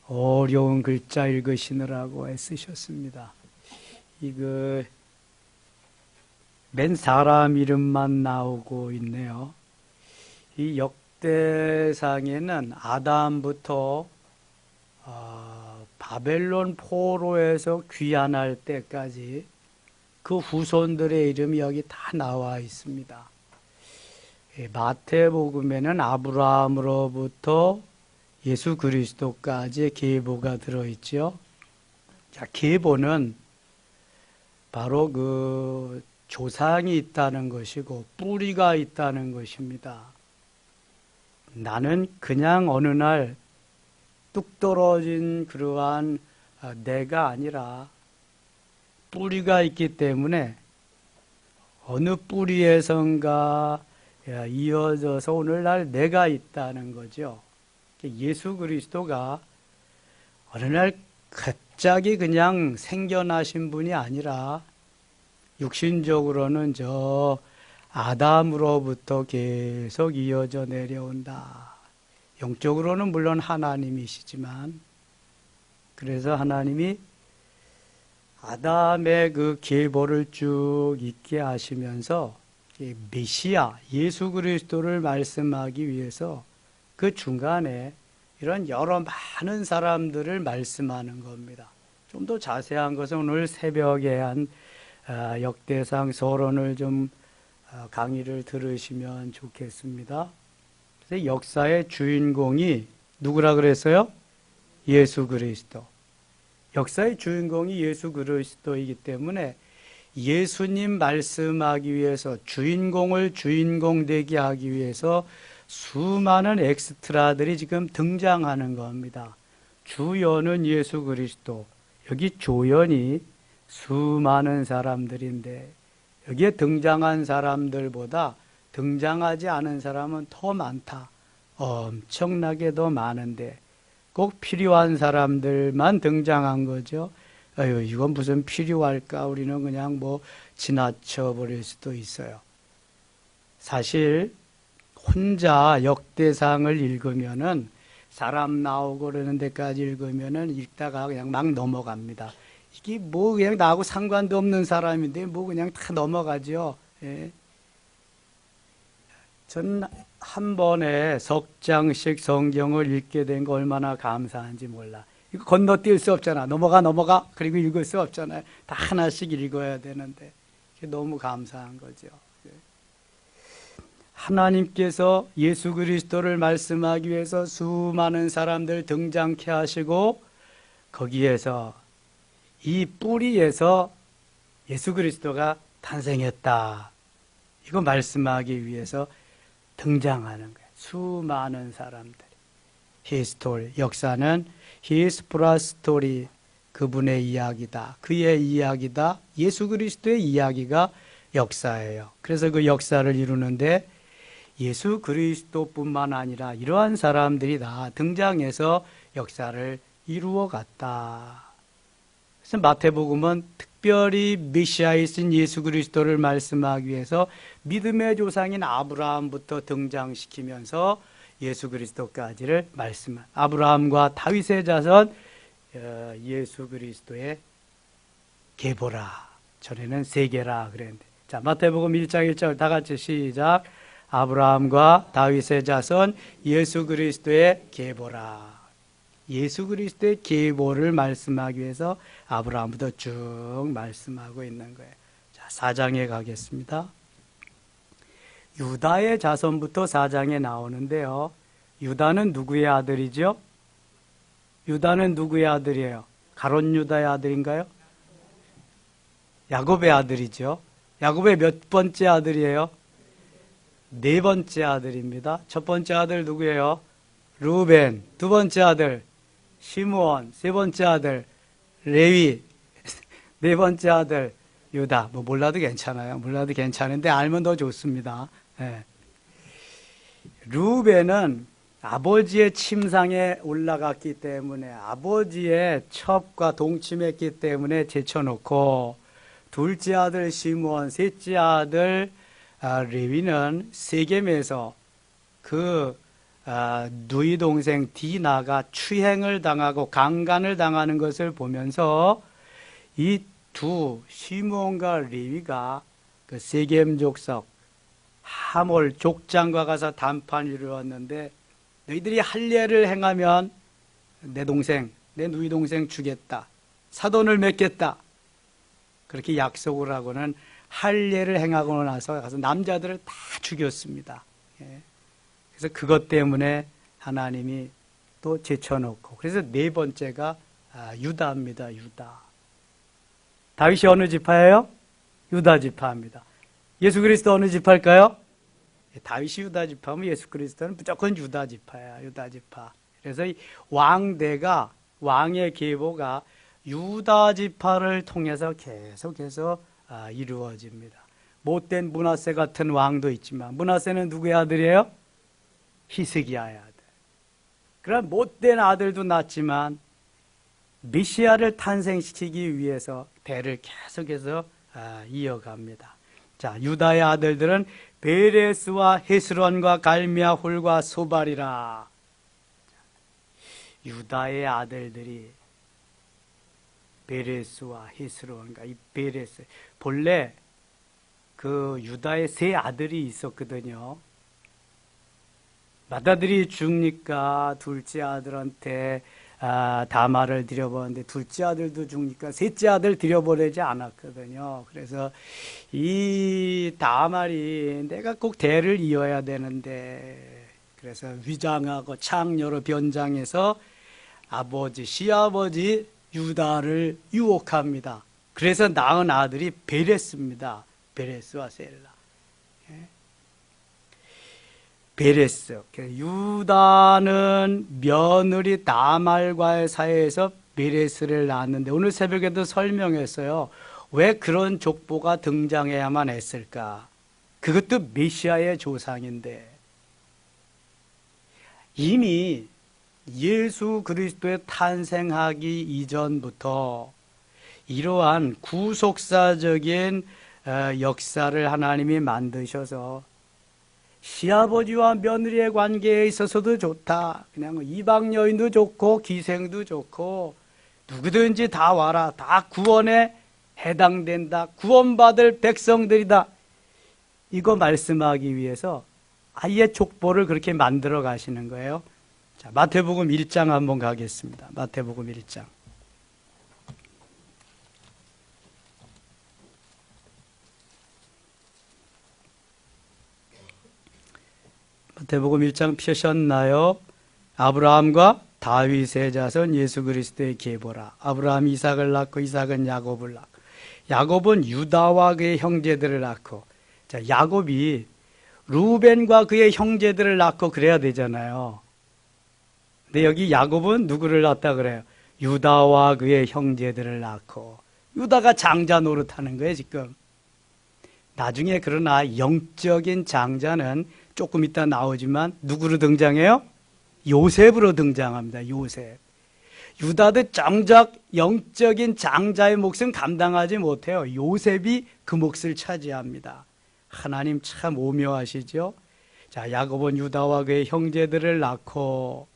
어려운 글자 읽으시느라고 애쓰셨습니다. 이거 맨 사람 이름만 나오고 있네요. 이 역대상에는 아담부터 바벨론 포로에서 귀환할 때까지 그 후손들의 이름이 여기 다 나와 있습니다. 마태복음에는 아브라함으로부터 예수 그리스도까지의 계보가 들어있죠. 자, 계보는 바로 그 조상이 있다는 것이고 뿌리가 있다는 것입니다. 나는 그냥 어느 날 뚝 떨어진 그러한 내가 아니라 뿌리가 있기 때문에 어느 뿌리에선가 이어져서 오늘날 내가 있다는 거죠. 예수 그리스도가 어느 날 갑자기 그냥 생겨나신 분이 아니라 육신적으로는 저 아담으로부터 계속 이어져 내려온다. 영적으로는 물론 하나님이시지만, 그래서 하나님이 아담의 그 계보를 쭉 있게 하시면서 메시아 예수 그리스도를 말씀하기 위해서 그 중간에 이런 여러 많은 사람들을 말씀하는 겁니다. 좀 더 자세한 것은 오늘 새벽에 한 역대상 서론을 좀 강의를 들으시면 좋겠습니다. 그래서 역사의 주인공이 누구라 그랬어요? 예수 그리스도. 역사의 주인공이 예수 그리스도이기 때문에 예수님 말씀하기 위해서 주인공을 주인공 되게 하기 위해서 수많은 엑스트라들이 지금 등장하는 겁니다. 주연은 예수 그리스도, 여기 조연이 수많은 사람들인데 여기에 등장한 사람들보다 등장하지 않은 사람은 더 많다. 엄청나게 더 많은데 꼭 필요한 사람들만 등장한 거죠. 아유, 이건 무슨 필요할까? 우리는 그냥 뭐 지나쳐 버릴 수도 있어요. 사실 혼자 역대상을 읽으면은 사람 나오고 그러는 데까지 읽으면은 읽다가 그냥 막 넘어갑니다. 이게 뭐 그냥 나하고 상관도 없는 사람인데 뭐 그냥 다 넘어가죠. 예. 전 한 번에 석 장씩 성경을 읽게 된 거 얼마나 감사한지 몰라. 이거 건너뛸 수 없잖아. 넘어가. 그리고 읽을 수 없잖아요. 다 하나씩 읽어야 되는데. 너무 감사한 거죠. 하나님께서 예수 그리스도를 말씀하기 위해서 수많은 사람들 등장케 하시고 거기에서 이 뿌리에서 예수 그리스도가 탄생했다. 이거 말씀하기 위해서 등장하는 거예요. 수많은 사람들이. 히스토리, 역사는 히스프라스토리, 그분의 이야기다. 그의 이야기다. 예수 그리스도의 이야기가 역사예요. 그래서 그 역사를 이루는데 예수 그리스도뿐만 아니라 이러한 사람들이 다 등장해서 역사를 이루어 갔다. 그래서 마태복음은 특별히 메시아이신 예수 그리스도를 말씀하기 위해서 믿음의 조상인 아브라함부터 등장시키면서 예수 그리스도까지를 말씀한 아브라함과 다윗의 자손 예수 그리스도의 계보라. 전에는 세계라 그랬는데. 자, 마태복음 1장 1절 다 같이 시작. 아브라함과 다윗의 자손 예수 그리스도의 계보라. 예수 그리스도의 계보를 말씀하기 위해서 아브라함부터 쭉 말씀하고 있는 거예요. 자, 4장에 가겠습니다. 유다의 자손부터 4장에 나오는데요. 유다는 누구의 아들이죠? 유다는 누구의 아들이에요? 가롯 유다의 아들인가요? 야곱의 아들이죠. 야곱의 몇 번째 아들이에요? 네 번째 아들입니다. 첫 번째 아들 누구예요? 루벤. 두 번째 아들 시므온. 세 번째 아들 레위. 네 번째 아들 유다. 뭐 몰라도 괜찮아요. 몰라도 괜찮은데 알면 더 좋습니다. 네. 루벤은 아버지의 침상에 올라갔기 때문에 아버지의 첩과 동침했기 때문에 제쳐놓고 둘째 아들 시므온, 셋째 아들 레위는 세겜에서 그 누이 동생 디나가 추행을 당하고 강간을 당하는 것을 보면서 이 두 시므온과 레위가 그 세겜 족속 하몰 족장과 가서 담판을 이루었는데 너희들이 할례를 행하면 내 동생, 내 누이 동생 주겠다. 사돈을 맺겠다. 그렇게 약속을 하고는 할례를 행하고 나서 가서 남자들을 다 죽였습니다. 그래서 그것 때문에 하나님이 또 제쳐놓고 그래서 네 번째가 유다입니다. 유다. 다윗이 어느 지파예요? 유다 지파입니다. 예수 그리스도 어느 지파일까요? 다윗이 유다 지파면 예수 그리스도는 무조건 유다 지파야. 유다 지파. 그래서 이 왕대가 왕의 계보가 유다 지파를 통해서 계속해서 이루어집니다. 못된 므낫세 같은 왕도 있지만 므낫세는 누구의 아들이에요? 히스기야의 아들. 그런 못된 아들도 낳지만 메시아를 탄생시키기 위해서 대를 계속해서 이어갑니다. 자, 유다의 아들들은 베레스와 헤스론과 갈미아 홀과 소발이라. 유다의 아들들이 베레스와 헤스론과 이 베레스, 본래 그 유다의 세 아들이 있었거든요. 맏아들이 죽으니까 둘째 아들한테 다말을 드려보는데 둘째 아들도 죽으니까 셋째 아들 드려보내지 않았거든요. 그래서 이 다말이 내가 꼭 대를 이어야 되는데 그래서 위장하고 창녀로 변장해서 아버지, 시아버지 유다를 유혹합니다. 그래서 낳은 아들이 베레스입니다. 베레스와 셀라. 베레스. 유다는 며느리 다말과의 사이에서 베레스를 낳았는데 오늘 새벽에도 설명했어요. 왜 그런 족보가 등장해야만 했을까? 그것도 메시아의 조상인데 이미 예수 그리스도의 탄생하기 이전부터 이러한 구속사적인 역사를 하나님이 만드셔서 시아버지와 며느리의 관계에 있어서도 좋다. 그냥 이방 여인도 좋고 기생도 좋고 누구든지 다 와라. 다 구원에 해당된다. 구원받을 백성들이다. 이거 말씀하기 위해서 아예 족보를 그렇게 만들어 가시는 거예요. 자, 마태복음 1장 한번 가겠습니다. 마태복음 1장. 마태복음 1장 펴셨나요? 아브라함과 다윗의 자손 예수 그리스도의 계보라. 아브라함이 이삭을 낳고 이삭은 야곱을 낳고 야곱은 유다와 그의 형제들을 낳고 자, 야곱이 루벤과 그의 형제들을 낳고 그래야 되잖아요. 근데 여기 야곱은 누구를 낳았다 그래요? 유다와 그의 형제들을 낳고 유다가 장자 노릇하는 거예요 지금. 나중에 그러나 영적인 장자는 조금 이따 나오지만 누구로 등장해요? 요셉으로 등장합니다. 요셉. 유다도 정작 영적인 장자의 몫은 감당하지 못해요. 요셉이 그 몫을 차지합니다. 하나님 참 오묘하시죠? 자, 야곱은 유다와 그의 형제들을 낳고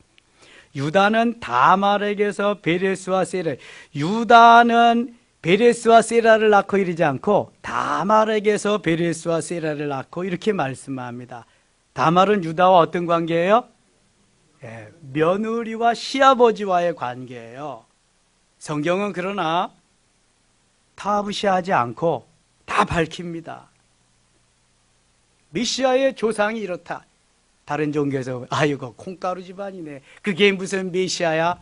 유다는 다말에게서 베레스와 세라. 유다는 베레스와 세라를 낳고 이르지 않고 다말에게서 베레스와 세라를 낳고 이렇게 말씀합니다. 다말은 유다와 어떤 관계예요? 며느리와 시아버지와의 관계예요. 성경은 그러나 타부시하지 않고 다 밝힙니다. 메시아의 조상이 이렇다. 다른 종교에서 이거 콩가루 집안이네. 그게 무슨 메시아야?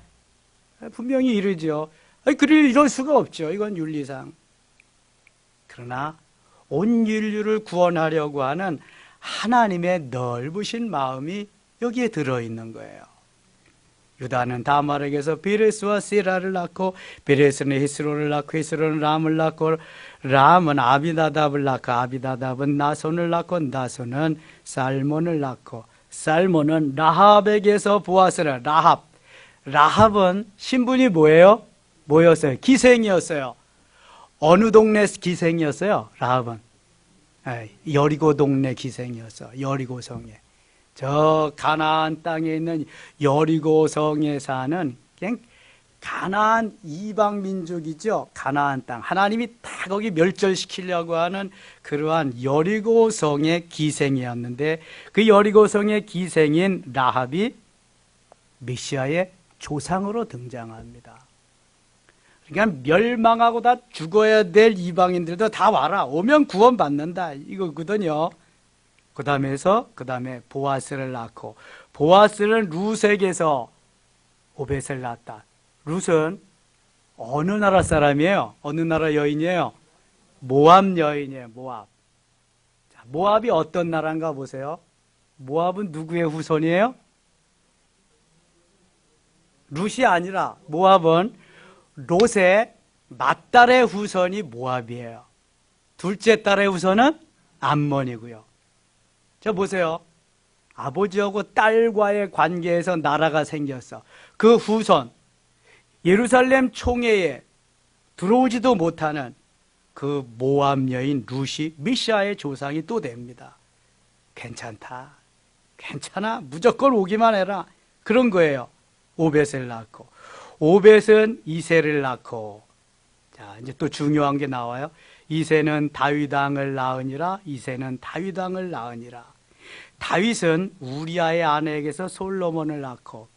분명히 이르죠. 이럴 수가 없죠. 이건 윤리상. 그러나 온 인류를 구원하려고 하는 하나님의 넓으신 마음이 여기에 들어있는 거예요. 유다는 다말에게서 베레스와 세라를 낳고 베레스는 헤스론을 낳고 헤스론은 람을 낳고 람은 아비나답을 낳고 아비나답은 나손을 낳고 나손은 살몬을 낳고 살몬은 라합에게서 보아스를 라합은 신분이 뭐예요? 뭐였어요? 기생이었어요. 어느 동네 기생이었어요? 라합은 여리고 동네 기생이었어. 여리고성에. 저 가나안 땅에 있는 여리고성에 사는 그냥 가나안 이방 민족이죠. 가나안 땅. 하나님이 다 거기 멸절시키려고 하는 그러한 여리고성의 기생이었는데 그 여리고성의 기생인 라합이 메시아의 조상으로 등장합니다. 그러니까 멸망하고 다 죽어야 될 이방인들도 다 와라. 오면 구원받는다. 이거거든요. 그 다음에 보아스를 낳고, 보아스는 룻에게서 오벳을 낳았다. 룻은 어느 나라 사람이에요? 어느 나라 여인이에요? 모압 여인이에요. 모압. 자, 모압이 어떤 나라인가 보세요. 모압은 누구의 후손이에요? 룻이 아니라 모압은 롯의 맏딸의 후손이 모압이에요. 둘째 딸의 후손은 암몬이고요. 자 보세요. 아버지하고 딸과의 관계에서 나라가 생겼어. 그 후손 예루살렘 총회에 들어오지도 못하는 그 모압 여인 룻이 메시아의 조상이 또 됩니다. 괜찮다. 괜찮아. 무조건 오기만 해라. 그런 거예요. 오벳을 낳고, 오벳은 이새를 낳고, 자 이제 또 중요한 게 나와요. 이새는 다윗 왕을 낳으니라. 이새는 다윗 왕을 낳으니라. 다윗은 우리아의 아내에게서 솔로몬을 낳고,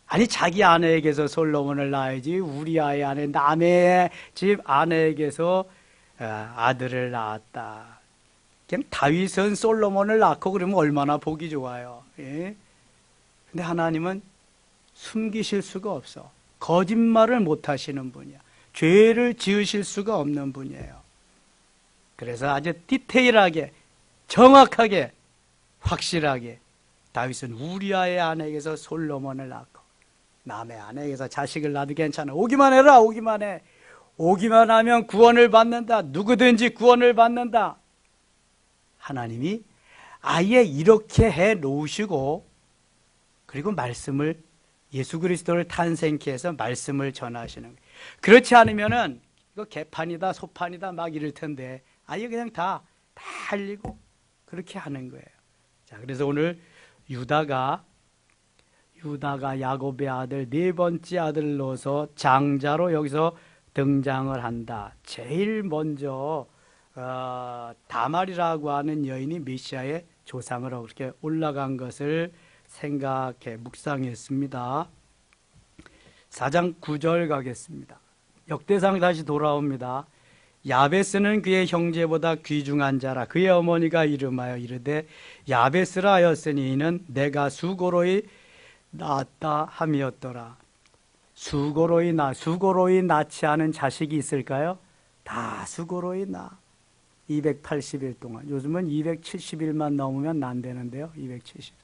아니 자기 아내에게서 솔로몬을 낳아야지 우리아의 아내 남의 집 아내에게서 아들을 낳았다. 그냥 다윗은 솔로몬을 낳고 그러면 얼마나 보기 좋아요. 예? 근데 하나님은 숨기실 수가 없어. 거짓말을 못 하시는 분이야. 죄를 지으실 수가 없는 분이에요. 그래서 아주 디테일하게, 정확하게, 확실하게 다윗은 우리아의 아내에게서 솔로몬을 낳고 남의 아내에게서 자식을 낳아도 괜찮아. 오기만 해라. 오기만 해. 오기만 하면 구원을 받는다. 누구든지 구원을 받는다. 하나님이 아예 이렇게 해 놓으시고 그리고 말씀을 예수 그리스도를 탄생케 해서 말씀을 전하시는 거예요. 그렇지 않으면은 이거 개판이다 소판이다 막 이럴 텐데 아예 그냥 다 알리고 그렇게 하는 거예요. 자, 그래서 오늘 유다가 야곱의 아들 네 번째 아들로서 장자로 여기서 등장을 한다. 제일 먼저 다말이라고 하는 여인이 메시아의 조상으로 그렇게 올라간 것을 생각해 묵상했습니다. 4장 9절 가겠습니다. 역대상 다시 돌아옵니다. 야베스는 그의 형제보다 귀중한 자라. 그의 어머니가 이름하여 이르되 야베스라 하였으니 이는 내가 수고로이 낳았다 함이었더라. 수고로이 낳지 않은 자식이 있을까요? 다 수고로이 낳아. 280일 동안. 요즘은 270일만 넘으면 난다는데요. 270.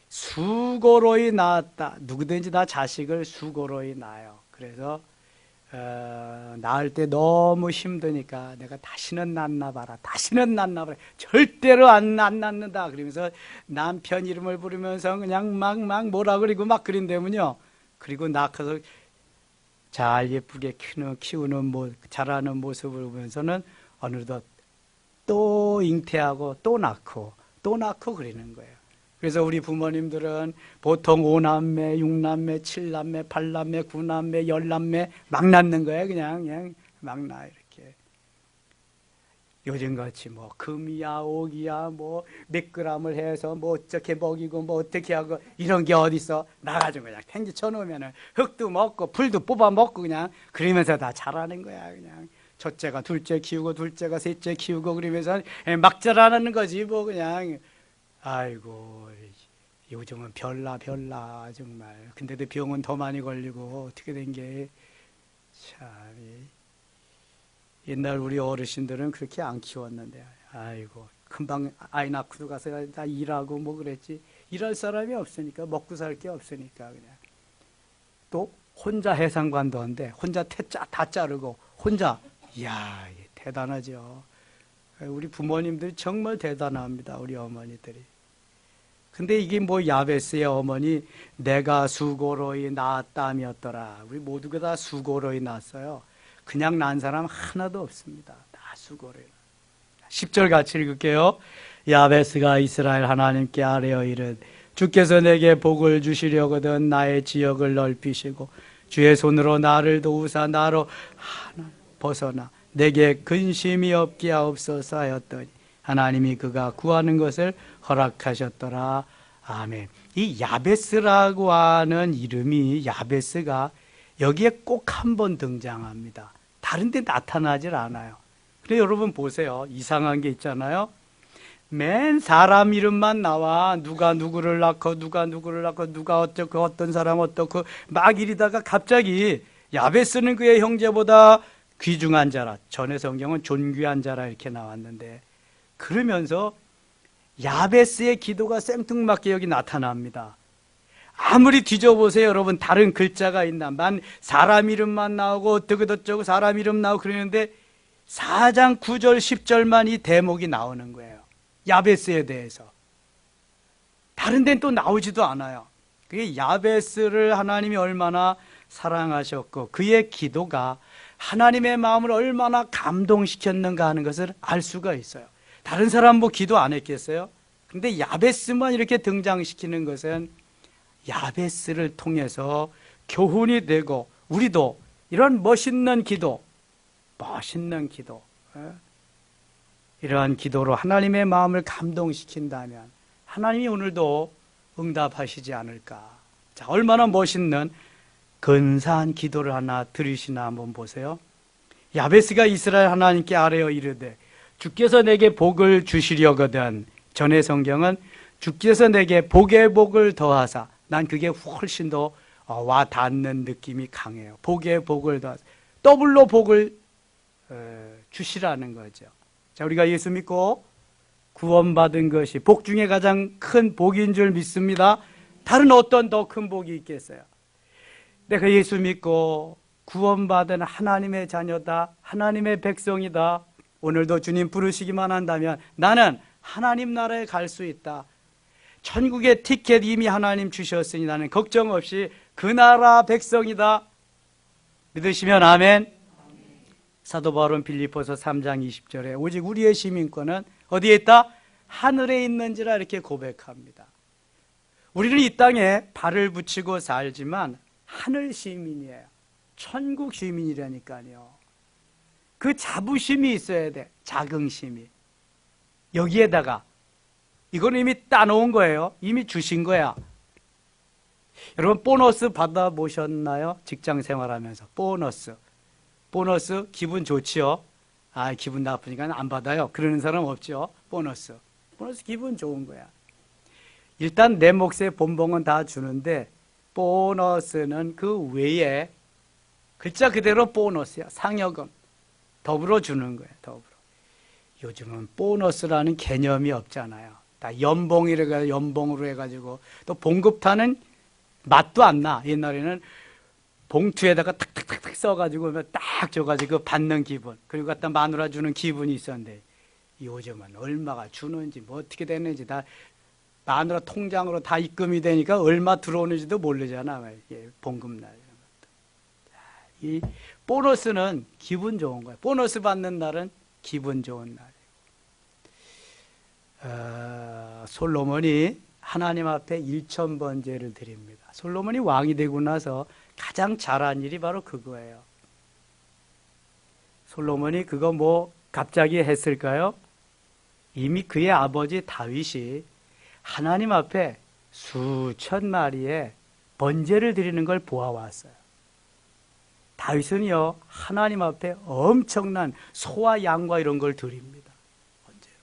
수고로이 낳았다. 누구든지 다 자식을 수고로이 낳아요. 그래서 낳을 때 너무 힘드니까 내가 다시는 낳나 봐라. 다시는 낳나 봐라. 절대로 안 낳는다. 그러면서 남편 이름을 부르면서 그냥 막 뭐라 그리고 막 그린다면요. 그리고 낳고서 잘 예쁘게 키우는 자라는 모습을 보면서는 어느덧 또 잉태하고 또 낳고 그러는 거예요. 그래서 우리 부모님들은 보통 5남매, 6남매, 7남매, 8남매, 9남매, 10남매 막 낳는 거예요. 그냥 막 낳아 이렇게. 요즘같이 뭐 금이야, 옥이야, 뭐 몇 그램을 해서 뭐 어떻게 먹이고 뭐 어떻게 하고 이런 게 어딨어. 나가지고 그냥 탱지 쳐놓으면은 흙도 먹고 풀도 뽑아 먹고 그냥 그러면서 다 자라는 거야. 그냥 첫째가 둘째 키우고 둘째가 셋째 키우고 그러면서 막 자라는 거지 뭐 그냥. 아이고 요즘은 별나 정말. 근데도 병은 더 많이 걸리고 어떻게 된 게 참. 옛날 우리 어르신들은 그렇게 안 키웠는데 아이고 금방 아이 낳고 가서 다 일하고 뭐 그랬지. 일할 사람이 없으니까 먹고 살 게 없으니까 그냥. 또 혼자 해상관도 한데 혼자 다 자르고 혼자. 이야 대단하죠. 우리 부모님들이 정말 대단합니다. 우리 어머니들이. 근데 이게 뭐 야베스의 어머니 내가 수고로이 낳았다며더라. 우리 모두가 다 수고로이 낳았어요. 그냥 낳은 사람 하나도 없습니다. 다 수고로이. 10절 같이 읽을게요. 야베스가 이스라엘 하나님께 아뢰어 이르되 주께서 내게 복을 주시려거든 나의 지역을 넓히시고 주의 손으로 나를 도우사 나로 하나 벗어나 내게 근심이 없게 하옵소서 하였더니 하나님이 그가 구하는 것을 허락하셨더라. 아멘. 이 야베스라고 하는 이름이 야베스가 여기에 꼭 한 번 등장합니다. 다른 데 나타나질 않아요. 그래 여러분 보세요. 이상한 게 있잖아요. 맨 사람 이름만 나와. 누가 누구를 낳고 누가 누구를 낳고 누가 어쩌고 어떤 사람 어떻고 막 이리다가 갑자기 야베스는 그의 형제보다 귀중한 자라. 전의 성경은 존귀한 자라 이렇게 나왔는데 그러면서 야베스의 기도가 생뚱맞게 여기 나타납니다. 아무리 뒤져보세요 여러분. 다른 글자가 있나. 사람 이름만 나오고 어쩌고 사람 이름 나오고 그러는데 4장 9절 10절만 이 대목이 나오는 거예요. 야베스에 대해서. 다른 데는 또 나오지도 않아요. 그게 야베스를 하나님이 얼마나 사랑하셨고 그의 기도가 하나님의 마음을 얼마나 감동시켰는가 하는 것을 알 수가 있어요. 다른 사람 뭐 기도 안 했겠어요? 근데 야베스만 이렇게 등장시키는 것은 야베스를 통해서 교훈이 되고 우리도 이런 멋있는 기도 이러한 기도로 하나님의 마음을 감동시킨다면 하나님이 오늘도 응답하시지 않을까. 자, 얼마나 멋있는 근사한 기도를 하나 들으시나 한번 보세요. 야베스가 이스라엘 하나님께 아뢰어 이르되 주께서 내게 복을 주시려거든. 전의 성경은 주께서 내게 복의 복을 더하사. 난 그게 훨씬 더 와 닿는 느낌이 강해요. 복의 복을 더하사. 더블로 복을 주시라는 거죠. 자, 우리가 예수 믿고 구원받은 것이 복 중에 가장 큰 복인 줄 믿습니다. 다른 어떤 더 큰 복이 있겠어요? 내가 예수 믿고 구원받은 하나님의 자녀다, 하나님의 백성이다. 오늘도 주님 부르시기만 한다면 나는 하나님 나라에 갈 수 있다. 천국의 티켓 이미 하나님 주셨으니 나는 걱정 없이 그 나라 백성이다. 믿으시면 아멘. 사도 바울은 빌립보서 3장 20절에 오직 우리의 시민권은 어디에 있다? 하늘에 있는지라 이렇게 고백합니다. 우리는 이 땅에 발을 붙이고 살지만 하늘 시민이에요. 천국 시민이라니까요. 그 자부심이 있어야 돼. 자긍심이. 여기에다가 이건 이미 따놓은 거예요. 이미 주신 거야. 여러분 보너스 받아보셨나요? 직장 생활하면서 보너스 기분 좋지요? 아, 기분 나쁘니까 안 받아요. 그러는 사람 없죠. 보너스 기분 좋은 거야. 일단 내 몫의 본봉은 다 주는데 보너스는 그 외에 글자 그대로 보너스야. 상여금 더불어 주는 거예요. 더불어. 요즘은 보너스라는 개념이 없잖아요. 다 연봉으로 해가지고 또 봉급타는 맛도 안 나. 옛날에는 봉투에다가 탁탁탁탁 써가지고 딱 줘가지고 받는 기분, 그리고 갖다 마누라 주는 기분이 있었는데 요즘은 얼마가 주는지 뭐 어떻게 됐는지 다 마누라 통장으로 다 입금이 되니까 얼마 들어오는지도 모르잖아. 봉급날 이런 것도. 이 보너스는 기분 좋은 거야. 보너스 받는 날은 기분 좋은 날이에요. 솔로몬이 하나님 앞에 1000번제를 드립니다. 솔로몬이 왕이 되고 나서 가장 잘한 일이 바로 그거예요. 솔로몬이 그거 뭐 갑자기 했을까요? 이미 그의 아버지 다윗이 하나님 앞에 수천 마리의 번제를 드리는 걸 보아왔어요. 다윗은요, 하나님 앞에 엄청난 소와 양과 이런 걸 드립니다. 번제로.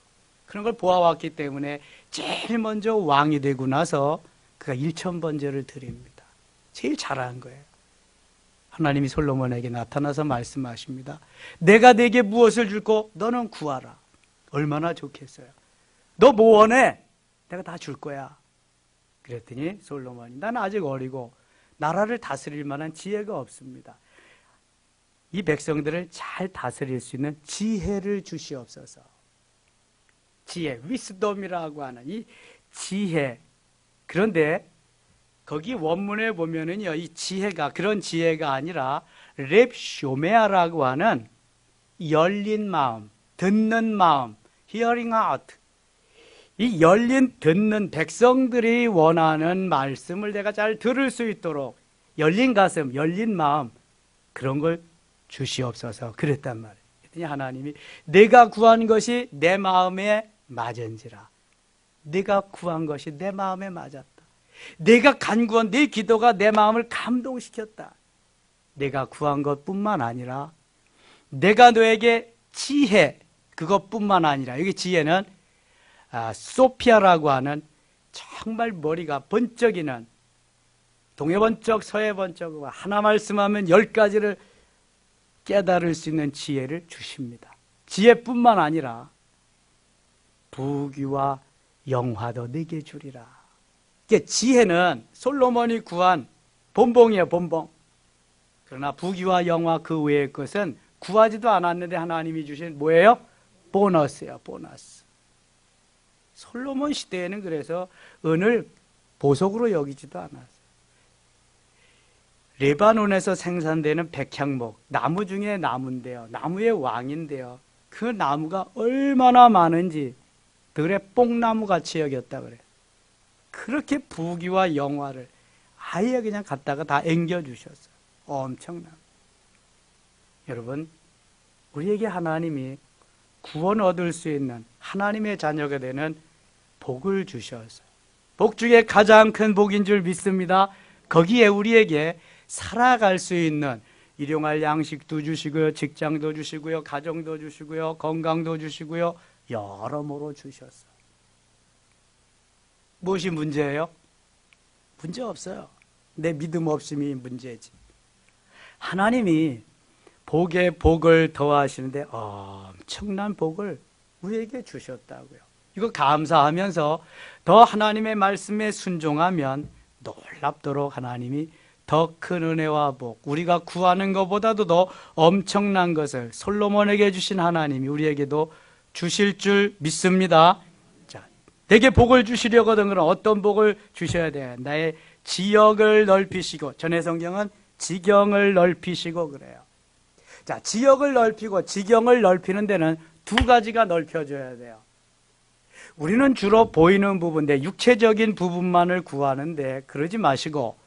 그런 걸 보아왔기 때문에 제일 먼저 왕이 되고 나서 그가 1000번제를 드립니다. 제일 잘한 거예요. 하나님이 솔로몬에게 나타나서 말씀하십니다. 내가 네게 무엇을 줄고 너는 구하라. 얼마나 좋겠어요. 너 뭐 원해? 내가 다 줄 거야. 그랬더니 솔로몬이 나는 아직 어리고 나라를 다스릴 만한 지혜가 없습니다. 이 백성들을 잘 다스릴 수 있는 지혜를 주시옵소서. 지혜, 위스덤이라고 하는 이 지혜. 그런데 거기 원문에 보면은요, 이 지혜가 그런 지혜가 아니라 렙쇼메아라고 하는 열린 마음, 듣는 마음, hearing out. 이 열린 듣는 백성들이 원하는 말씀을 내가 잘 들을 수 있도록 열린 가슴, 열린 마음, 그런 걸 주시옵소서 그랬단 말이에요. 그랬더니 하나님이 내가 구한 것이 내 마음에 맞은지라. 내가 구한 것이 내 마음에 맞았다. 내가 간구한 내 기도가 내 마음을 감동시켰다. 내가 구한 것뿐만 아니라 내가 너에게 지혜, 그것뿐만 아니라, 여기 지혜는 소피아라고 하는 정말 머리가 번쩍이는, 동해 번쩍 서해 번쩍 하나 말씀하면 10가지를 깨달을 수 있는 지혜를 주십니다. 지혜뿐만 아니라 부귀와 영화도 내게 주리라. 이게 지혜는 솔로몬이 구한 본봉이에요, 본봉. 그러나 부귀와 영화 그 외의 것은 구하지도 않았는데 하나님이 주신 뭐예요? 보너스예요, 보너스. 솔로몬 시대에는 그래서 은을 보석으로 여기지도 않았어요. 레바논에서 생산되는 백향목, 나무 중에 나무인데요, 나무의 왕인데요, 그 나무가 얼마나 많은지 들의 뽕나무같이 여겼다 그래요. 그렇게 부귀와 영화를 아예 그냥 갖다가 다 앵겨주셨어요. 엄청나. 여러분, 우리에게 하나님이 구원 얻을 수 있는 하나님의 자녀가 되는 복을 주셨어요. 복 중에 가장 큰 복인 줄 믿습니다. 거기에 우리에게 살아갈 수 있는 일용할 양식도 주시고요, 직장도 주시고요, 가정도 주시고요, 건강도 주시고요, 여러모로 주셨어요. 무엇이 문제예요? 문제 없어요. 내 믿음 없음이 문제지. 하나님이 복에 복을 더하시는데 엄청난 복을 우리에게 주셨다고요. 이거 감사하면서 더 하나님의 말씀에 순종하면 놀랍도록 하나님이 더 큰 은혜와 복, 우리가 구하는 것보다도 더 엄청난 것을 솔로몬에게 주신 하나님이 우리에게도 주실 줄 믿습니다. 자, 내게 복을 주시려거든. 그럼 어떤 복을 주셔야 돼요? 나의 지역을 넓히시고, 전해 성경은 지경을 넓히시고 그래요. 자, 지역을 넓히고 지경을 넓히는 데는 두 가지가 넓혀져야 돼요. 우리는 주로 보이는 부분, 내 육체적인 부분만을 구하는데 그러지 마시고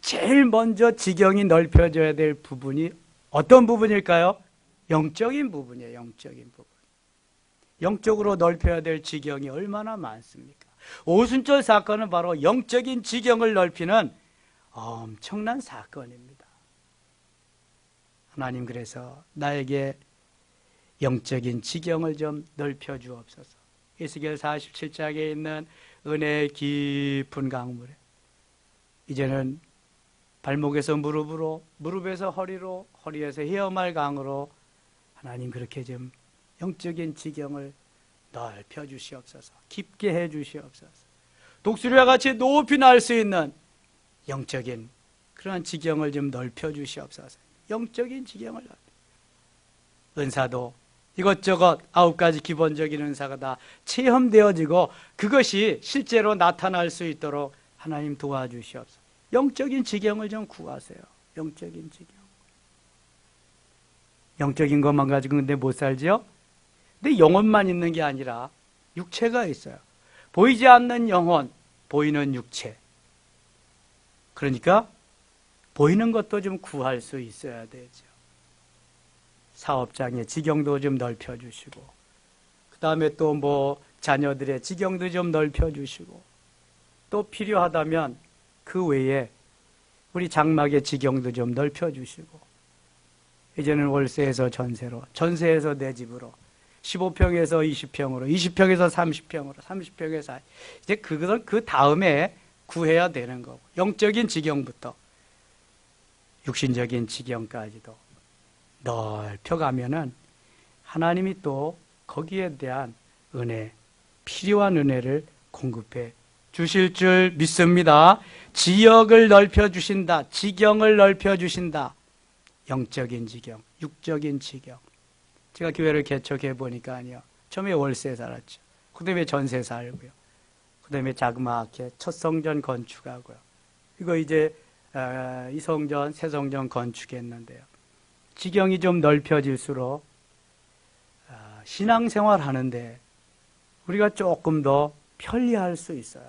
제일 먼저 지경이 넓혀져야 될 부분이 어떤 부분일까요? 영적인 부분이에요. 영적인 부분. 영적으로 넓혀야 될 지경이 얼마나 많습니까? 오순절 사건은 바로 영적인 지경을 넓히는 엄청난 사건입니다. 하나님, 그래서 나에게 영적인 지경을 좀 넓혀 주옵소서. 에스겔 47장에 있는 은혜의 깊은 강물에 이제는 발목에서 무릎으로, 무릎에서 허리로, 허리에서 헤어말 강으로 하나님 그렇게 좀 영적인 지경을 넓혀 주시옵소서. 깊게 해 주시옵소서. 독수리와 같이 높이 날 수 있는 영적인 그러한 지경을 좀 넓혀 주시옵소서. 영적인 지경을 넓혀. 은사도 이것저것 9가지 기본적인 은사가 다 체험되어지고 그것이 실제로 나타날 수 있도록 하나님 도와주시옵소서. 영적인 지경을 좀 구하세요. 영적인 지경. 영적인 것만 가지고 근데 못 살지요? 근데 영혼만 있는 게 아니라 육체가 있어요. 보이지 않는 영혼, 보이는 육체. 그러니까 보이는 것도 좀 구할 수 있어야 되죠. 사업장의 지경도 좀 넓혀주시고, 그 다음에 또 뭐 자녀들의 지경도 좀 넓혀주시고, 또 필요하다면 그 외에 우리 장막의 지경도 좀 넓혀주시고, 이제는 월세에서 전세로, 전세에서 내 집으로, 15평에서 20평으로, 20평에서 30평으로, 30평에서 이제 그것은 그 다음에 구해야 되는 거고, 영적인 지경부터 육신적인 지경까지도 넓혀가면은 하나님이 또 거기에 대한 은혜, 필요한 은혜를 공급해 주실 줄 믿습니다. 지역을 넓혀주신다. 지경을 넓혀주신다. 영적인 지경, 육적인 지경. 제가 교회를 개척해 보니까요, 처음에 월세 살았죠. 그 다음에 전세 살고요. 그 다음에 자그마하게 첫 성전 건축하고요. 이거 이제 이 성전, 새 성전 건축했는데요. 지경이 좀 넓혀질수록 신앙생활 하는데 우리가 조금 더 편리할 수 있어요.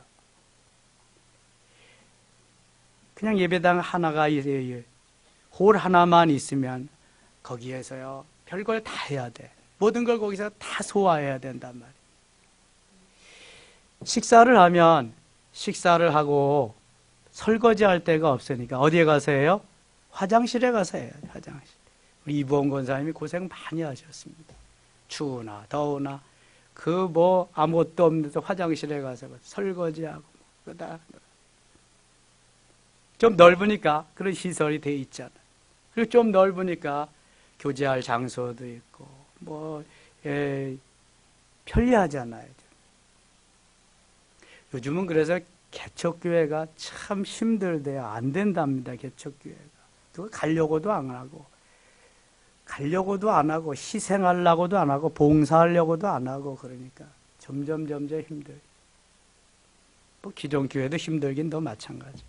그냥 예배당 하나가 홀 하나만 있으면 거기에서요 별걸 다 해야 돼. 모든 걸 거기서 다 소화해야 된단 말이에요. 식사를 하면 식사를 하고 설거지할 데가 없으니까 어디에 가서 해요? 화장실에 가서 해요. 화장실. 우리 이보원 권사님이 고생 많이 하셨습니다. 추우나 더우나 그 아무것도 없는데도 화장실에 가서 설거지하고 그러다 좀 넓으니까 그런 시설이 돼 있잖아요. 그리고 좀 넓으니까 교제할 장소도 있고 편리하잖아요. 요즘은 그래서 개척교회가 참 힘들대요. 안 된답니다. 개척교회가. 그거 가려고도 안 하고 희생하려고도 안 하고 봉사하려고도 안 하고 그러니까 점점 힘들어요. 기존 교회도 힘들긴 더 마찬가지.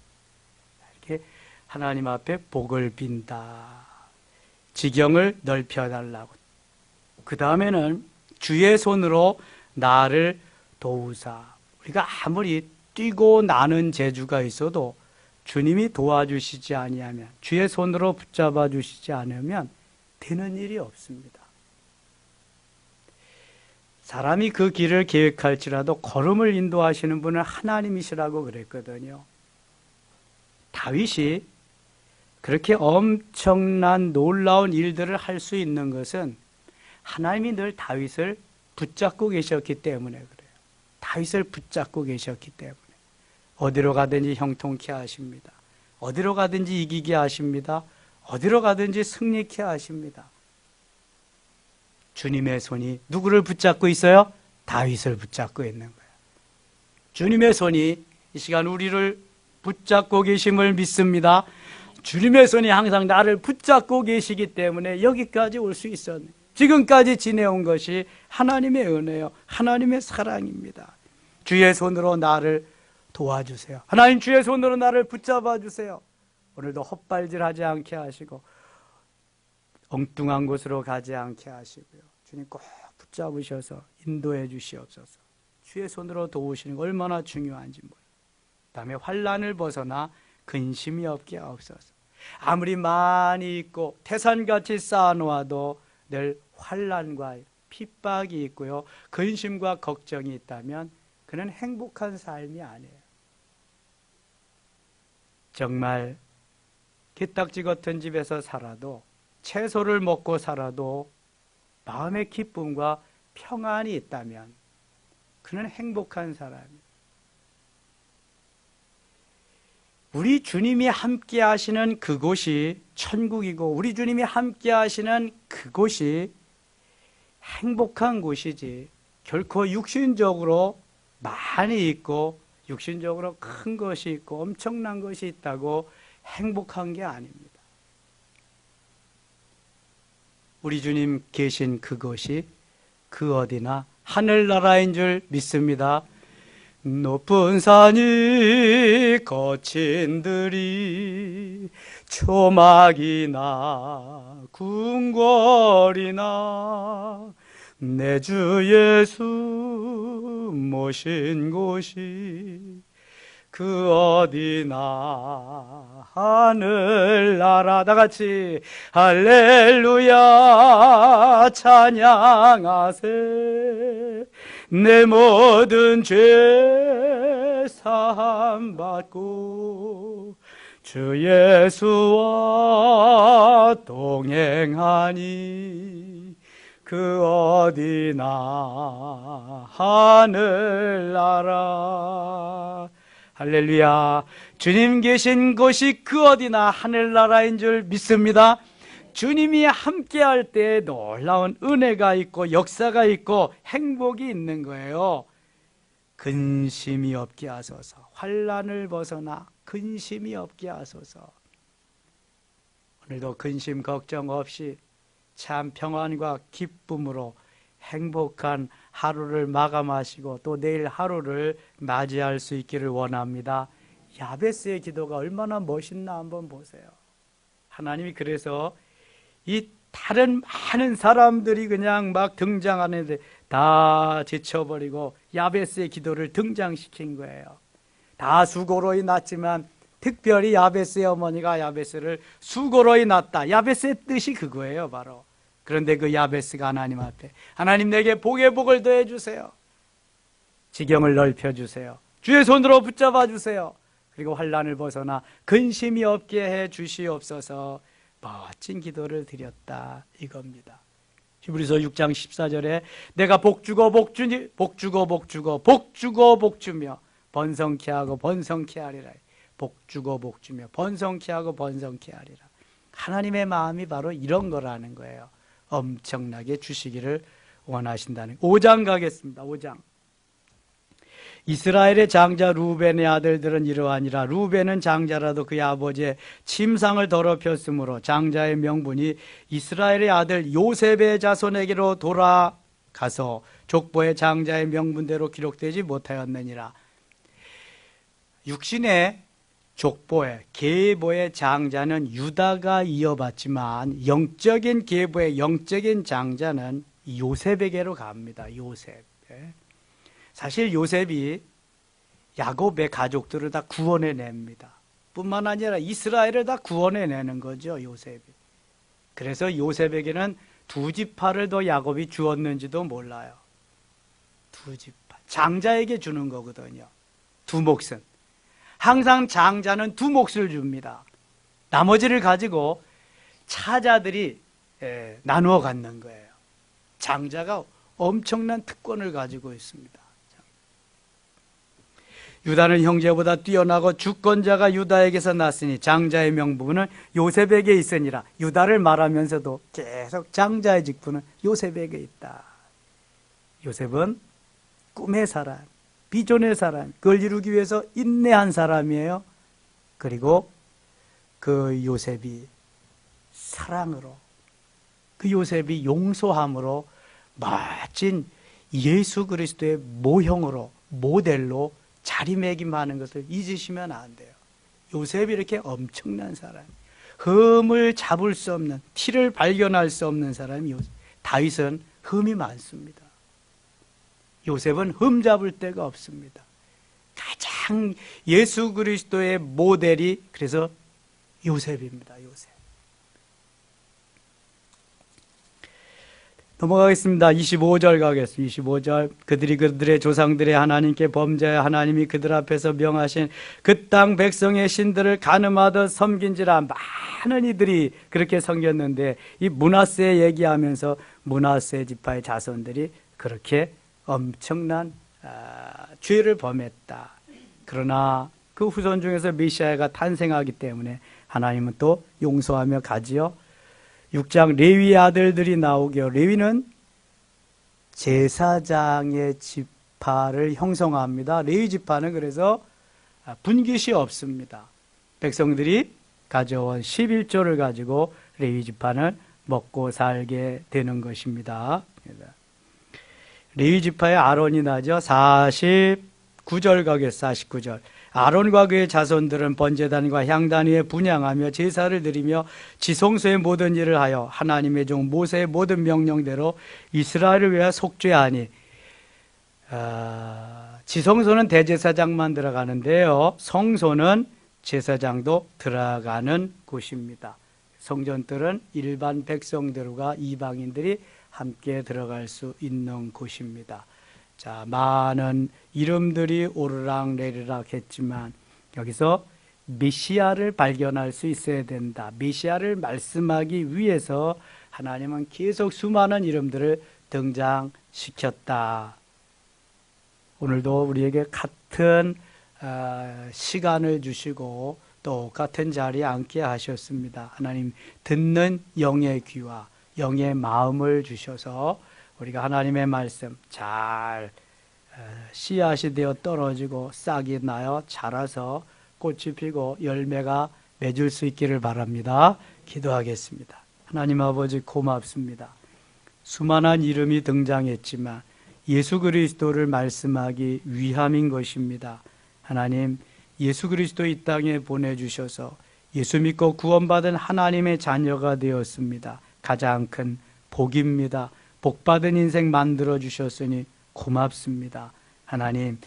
이렇게 하나님 앞에 복을 빈다. 지경을 넓혀달라고. 그 다음에는 주의 손으로 나를 도우사. 우리가 아무리 뛰고 나는 재주가 있어도 주님이 도와주시지 아니하면, 주의 손으로 붙잡아 주시지 않으면 되는 일이 없습니다. 사람이 그 길을 계획할지라도 걸음을 인도하시는 분은 하나님이시라고 그랬거든요. 다윗이 그렇게 엄청난 놀라운 일들을 할 수 있는 것은 하나님이 늘 다윗을 붙잡고 계셨기 때문에 그래요. 다윗을 붙잡고 계셨기 때문에 어디로 가든지 형통케 하십니다. 어디로 가든지 이기게 하십니다. 어디로 가든지 승리케 하십니다. 주님의 손이 누구를 붙잡고 있어요? 다윗을 붙잡고 있는 거예요. 주님의 손이 이 시간 우리를 붙잡고 계심을 믿습니다. 주님의 손이 항상 나를 붙잡고 계시기 때문에 여기까지 올 수 있었네. 지금까지 지내온 것이 하나님의 은혜요, 하나님의 사랑입니다. 주의 손으로 나를 도와주세요. 하나님 주의 손으로 나를 붙잡아 주세요. 오늘도 헛발질하지 않게 하시고 엉뚱한 곳으로 가지 않게 하시고요. 주님 꼭 붙잡으셔서 인도해 주시옵소서. 주의 손으로 도우시는 거 얼마나 중요한지 몰라요. 그다음에 환난을 벗어나 근심이 없게 하옵소서. 아무리 많이 있고 태산같이 쌓아놓아도 늘 환난과 핍박이 있고요, 근심과 걱정이 있다면 그는 행복한 삶이 아니에요. 정말 게딱지 같은 집에서 살아도, 채소를 먹고 살아도 마음의 기쁨과 평안이 있다면 그는 행복한 사람이에요. 우리 주님이 함께 하시는 그곳이 천국이고 우리 주님이 함께 하시는 그곳이 행복한 곳이지, 결코 육신적으로 많이 있고 육신적으로 큰 것이 있고 엄청난 것이 있다고 행복한 게 아닙니다. 우리 주님 계신 그곳이 그 어디나 하늘나라인 줄 믿습니다. 높은 산이 거친 들이 초막이나 궁궐이나 내 주 예수 모신 곳이 그 어디나 하늘나라. 다 같이 할렐루야 찬양하세. 내 모든 죄 사함 받고 주 예수와 동행하니 그 어디나 하늘나라. 할렐루야. 주님 계신 곳이 그 어디나 하늘나라인 줄 믿습니다. 주님이 함께할 때 놀라운 은혜가 있고 역사가 있고 행복이 있는 거예요. 근심이 없게 하소서. 환난을 벗어나 근심이 없게 하소서. 오늘도 근심 걱정 없이 참 평안과 기쁨으로 행복한 하루를 마감하시고 또 내일 하루를 맞이할 수 있기를 원합니다. 야베스의 기도가 얼마나 멋있나 한번 보세요. 하나님이 그래서 이 다른 많은 사람들이 그냥 막 등장하는데 다 제쳐버리고 야베스의 기도를 등장시킨 거예요. 다 수고로이 낳지만 특별히 야베스의 어머니가 야베스를 수고로이 낳았다. 야베스의 뜻이 그거예요, 바로. 그런데 그 야베스가 하나님 앞에, 하나님 내게 복의 복을 더해 주세요. 지경을 넓혀 주세요. 주의 손으로 붙잡아 주세요. 그리고 환난을 벗어나 근심이 없게 해 주시옵소서. 멋진 기도를 드렸다, 이겁니다. 히브리서 6장 14절에 내가 복주고 복주니 복주고 복주고 복주고 복주며 번성케 하고 번성케 하리라. 복주고 복주며 번성케 하고 번성케 하리라. 하나님의 마음이 바로 이런 거라는 거예요. 엄청나게 주시기를 원하신다는. 5장 가겠습니다. 5장. 이스라엘의 장자 루벤의 아들들은 이러하니라. 루벤은 장자라도 그의 아버지의 침상을 더럽혔으므로 장자의 명분이 이스라엘의 아들 요셉의 자손에게로 돌아가서 족보의 장자의 명분대로 기록되지 못하였느니라. 육신의 족보의 계보의 장자는 유다가 이어받지만 영적인 계보의 영적인 장자는 요셉에게로 갑니다. 요셉. 사실 요셉이 야곱의 가족들을 다 구원해 냅니다. 뿐만 아니라 이스라엘을 다 구원해 내는 거죠, 요셉이. 그래서 요셉에게는 두 지파를 더 야곱이 주었는지도 몰라요. 두 지파. 장자에게 주는 거거든요. 두 몫은. 항상 장자는 두 몫을 줍니다. 나머지를 가지고 차자들이 나누어 갖는 거예요. 장자가 엄청난 특권을 가지고 있습니다. 유다는 형제보다 뛰어나고 주권자가 유다에게서 났으니 장자의 명분은 요셉에게 있으니라. 유다를 말하면서도 계속 장자의 직분은 요셉에게 있다. 요셉은 꿈의 사람, 비전의 사람, 그걸 이루기 위해서 인내한 사람이에요. 그리고 그 요셉이 사랑으로, 그 요셉이 용서함으로 멋진 예수 그리스도의 모형으로, 모델로 자리매김하는 것을 잊으시면 안 돼요. 요셉이 이렇게 엄청난 사람, 흠을 잡을 수 없는, 티를 발견할 수 없는 사람이 요셉. 다윗은 흠이 많습니다. 요셉은 흠 잡을 데가 없습니다. 가장 예수 그리스도의 모델이 그래서 요셉입니다. 요셉. 넘어가겠습니다. 25절 가겠습니다. 25절. 그들이 그들의 조상들의 하나님께 범죄하여 하나님이 그들 앞에서 명하신 그 땅 백성의 신들을 가늠하듯 섬긴지라. 많은 이들이 그렇게 섬겼는데 이 므낫세 얘기하면서 므낫세 지파의 자손들이 그렇게 엄청난 죄를 범했다. 그러나 그 후손 중에서 메시아가 탄생하기 때문에 하나님은 또 용서하며 가지요. 6장 레위의 아들들이 나오기요. 레위는 제사장의 지파를 형성합니다. 레위 지파는 그래서 분깃이 없습니다. 백성들이 가져온 11조를 가지고 레위 지파는 먹고 살게 되는 것입니다. 레위 지파의 아론이 나죠. 49절 가겠습니다. 49절. 아론과 그의 자손들은 번제단과 향단 위에 분향하며 제사를 드리며 지성소의 모든 일을 하여 하나님의 종 모세의 모든 명령대로 이스라엘을 위하여 속죄하니. 지성소는 대제사장만 들어가는데요, 성소는 제사장도 들어가는 곳입니다. 성전들은 일반 백성들과 이방인들이 함께 들어갈 수 있는 곳입니다. 자, 많은 이름들이 오르락내리락 했지만 여기서 메시아를 발견할 수 있어야 된다. 메시아를 말씀하기 위해서 하나님은 계속 수많은 이름들을 등장시켰다. 오늘도 우리에게 같은 시간을 주시고 똑같은 자리에 앉게 하셨습니다. 하나님 듣는 영의 귀와 영의 마음을 주셔서 우리가 하나님의 말씀 잘 씨앗이 되어 떨어지고 싹이 나여 자라서 꽃이 피고 열매가 맺을 수 있기를 바랍니다. 기도하겠습니다. 하나님 아버지 고맙습니다. 수많은 이름이 등장했지만 예수 그리스도를 말씀하기 위함인 것입니다. 하나님, 예수 그리스도 이 땅에 보내주셔서 예수 믿고 구원받은 하나님의 자녀가 되었습니다. 가장 큰 복입니다. 복받은 인생 만들어 주셨으니 고맙습니다. 하나님,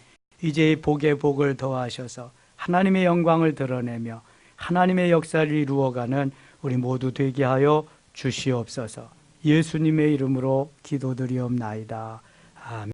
이제 이 복에 복을 더하셔서 하나님의 영광을 드러내며 하나님의 역사를 이루어가는 우리 모두 되게 하여 주시옵소서. 예수님의 이름으로 기도드리옵나이다. 아멘.